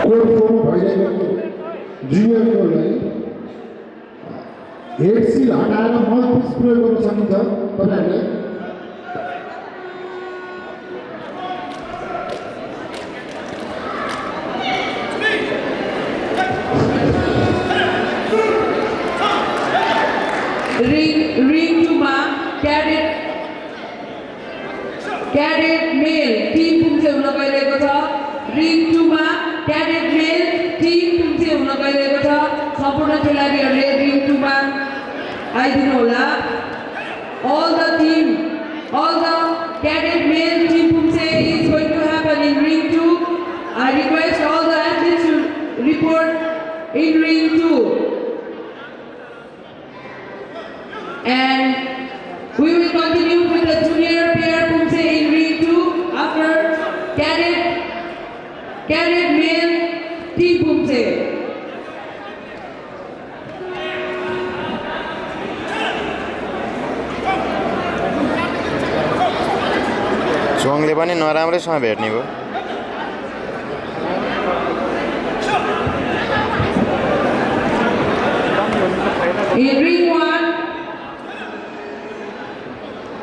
कोर्टको भइरहेको जुनियरकोलाई हेड सिल हटाएर मल्टिपिस प्रयोग गर्न सकिन्छ तपाईँहरूले Ring to ma cadet male team पुग्छ हुन गइरहेको छ ring to ma cadet male team पुग्छ हुन गइरहेको छ सम्पूर्ण खेलाडीहरूले ring to ma आइदिनु होला all the cadet male team पुग्छ is going to happen in ring 2 I request all the athletes to report in ring 2 and we will continue with the junior pair Pumse in ring 2 after cadet male team Pumse. चोङले पनि नराम्रैसँग भेट्ने भयो In ring